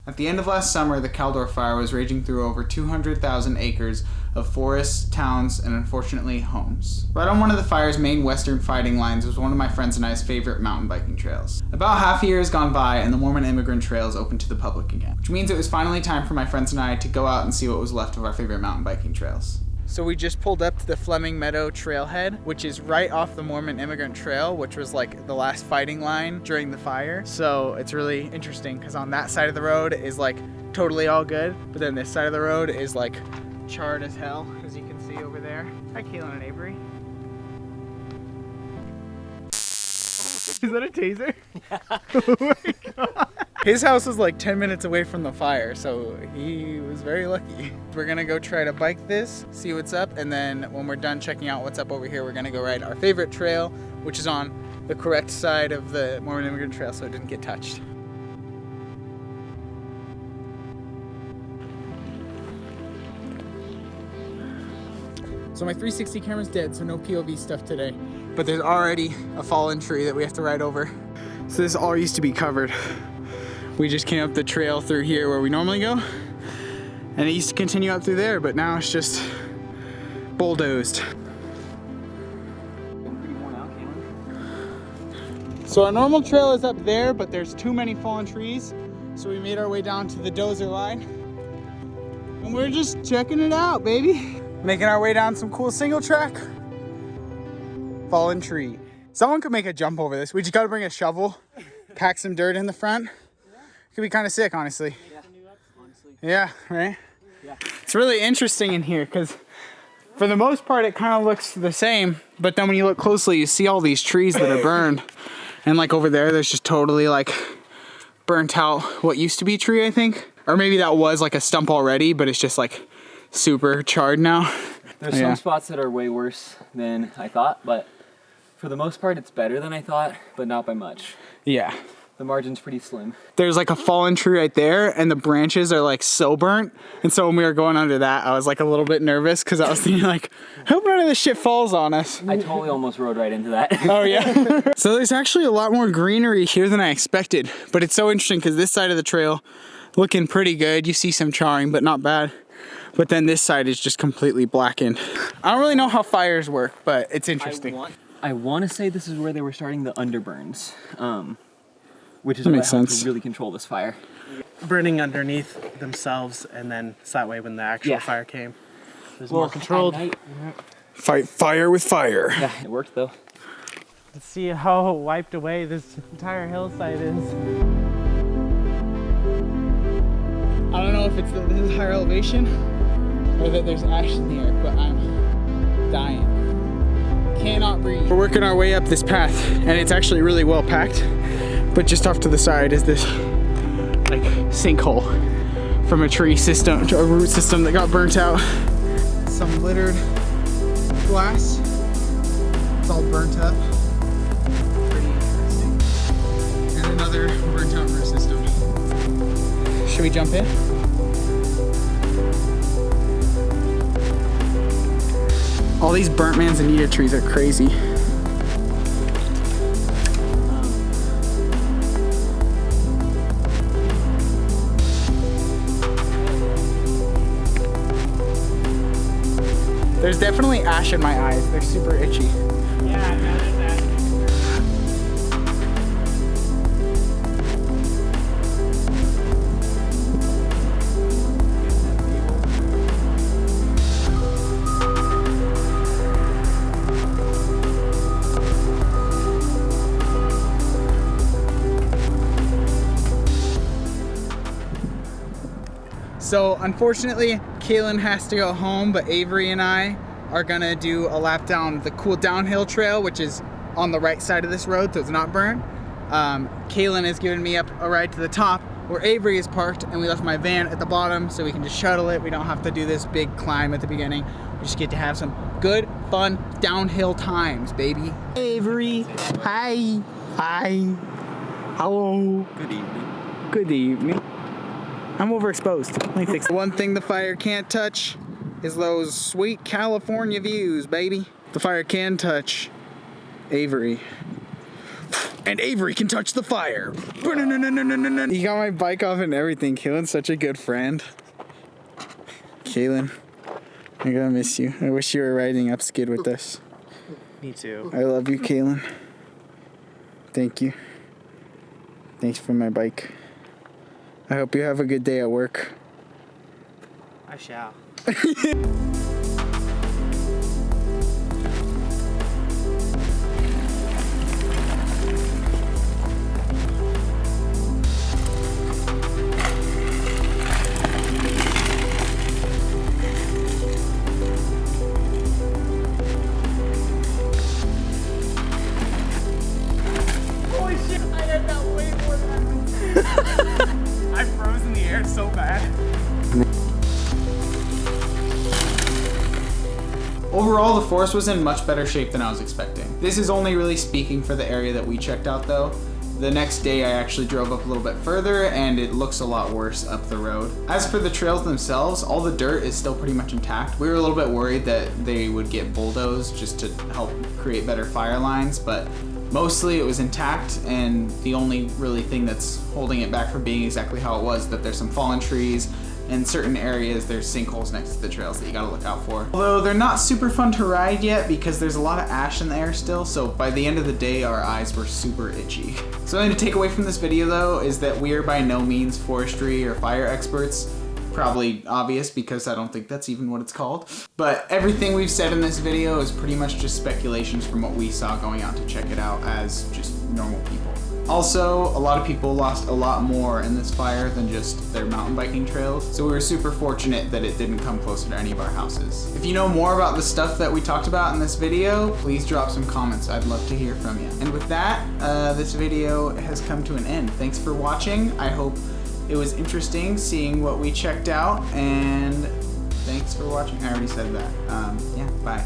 At the end of last summer, the Caldor Fire was raging through over 200,000 acres of forests, towns, and unfortunately, homes. Right on one of the fire's main western fighting lines was one of my friends and I's favorite mountain biking trails. About half a year has gone by and the Mormon Immigrant Trail is open to the public again, which means it was finally time for my friends and I to go out and see what was left of our favorite mountain biking trails. So we just pulled up to the Fleming Meadow Trailhead, which is right off the Mormon Immigrant Trail, which was like the last fighting line during the fire. So it's really interesting because on that side of the road is like totally all good, but then this side of the road is like charred as hell, as you can see over there. Hi, Kaylin and Avery. Is that a taser? Yeah. Oh my God. His house was like 10 minutes away from the fire, so he was very lucky. We're gonna go try to bike this, see what's up, and then when we're done checking out what's up over here, we're gonna go ride our favorite trail, which is on the correct side of the Mormon Immigrant Trail, so it didn't get touched. So my 360 camera's dead, so no POV stuff today. But there's already a fallen tree that we have to ride over. So this all used to be covered. We just came up the trail through here where we normally go. And it used to continue up through there, but now it's just bulldozed. So our normal trail is up there, but there's too many fallen trees. So we made our way down to the dozer line. And we're just checking it out, baby. Making our way down some cool single track. Fallen tree. Someone could make a jump over this. We just gotta bring a shovel, pack some dirt in the front. It could be kind of sick, honestly. Yeah, right? Yeah. It's really interesting in here because for the most part it kind of looks the same, but then when you look closely you see all these trees that are burned. And like over there's just totally like burnt out what used to be a tree, I think. Or maybe that was like a stump already, but it's just like super charred now. There's some spots that are way worse than I thought, but for the most part it's better than I thought, but not by much. Yeah. The margin's pretty slim. There's like a fallen tree right there and the branches are like so burnt. And so when we were going under that, I was like a little bit nervous because I was thinking like, I hope none of this shit falls on us. I totally almost rode right into that. Oh yeah. So there's actually a lot more greenery here than I expected, but it's so interesting because this side of the trail looking pretty good. You see some charring, but not bad. But then this side is just completely blackened. I don't really know how fires work, but it's interesting. I want to say this is where they were starting the underburns, which is that what makes sense. To really control this fire. Burning underneath themselves, and then so that way when the actual fire came, it was more controlled. Fight fire with fire. Yeah, it worked though. Let's see how wiped away this entire hillside is. I don't know if it's that this is higher elevation or that there's ash in the air, but I'm dying. Cannot breathe. We're working our way up this path and it's actually really well packed, but just off to the side is this like sinkhole from a tree system, a root system that got burnt out. Some littered glass. It's all burnt up. Pretty interesting. And another burnt out root system. Should we jump in? All these burnt manzanita trees are crazy. There's definitely ash in my eyes. They're super itchy. Yeah, there's that. So unfortunately, Kaylin has to go home, but Avery and I are gonna do a lap down the cool downhill trail, which is on the right side of this road, so it's not burnt. Kaylin has given me up a ride to the top where Avery is parked, and we left my van at the bottom so we can just shuttle it. We don't have to do this big climb at the beginning. We just get to have some good, fun downhill times, baby. Hey, Avery, hi, hi, hello. Good evening. Good evening. I'm overexposed. Let me fix it. One thing the fire can't touch is those sweet California views, baby. The fire can touch Avery. And Avery can touch the fire. He got my bike off and everything. Kaylin's such a good friend. Kaylin, I'm gonna miss you. I wish you were riding up skid with us. Me too. I love you, Kaylin. Thank you. Thanks for my bike. I hope you have a good day at work. I shall. I froze in the air so bad. Overall, the forest was in much better shape than I was expecting. This is only really speaking for the area that we checked out though. The next day I actually drove up a little bit further and it looks a lot worse up the road. As for the trails themselves, all the dirt is still pretty much intact. We were a little bit worried that they would get bulldozed just to help create better fire lines, but mostly it was intact, and the only really thing that's holding it back from being exactly how it was that there's some fallen trees. In certain areas, there's sinkholes next to the trails that you gotta look out for. Although they're not super fun to ride yet because there's a lot of ash in the air still, so by the end of the day, our eyes were super itchy. Something to take away from this video though is that we are by no means forestry or fire experts. Probably obvious because I don't think that's even what it's called. But everything we've said in this video is pretty much just speculations from what we saw going out to check it out as just normal people. Also, a lot of people lost a lot more in this fire than just their mountain biking trails, so we were super fortunate that it didn't come closer to any of our houses. If you know more about the stuff that we talked about in this video, please drop some comments. I'd love to hear from you. And with that, this video has come to an end. Thanks for watching. I hope it was interesting seeing what we checked out, and thanks for watching. I already said that. Yeah, bye.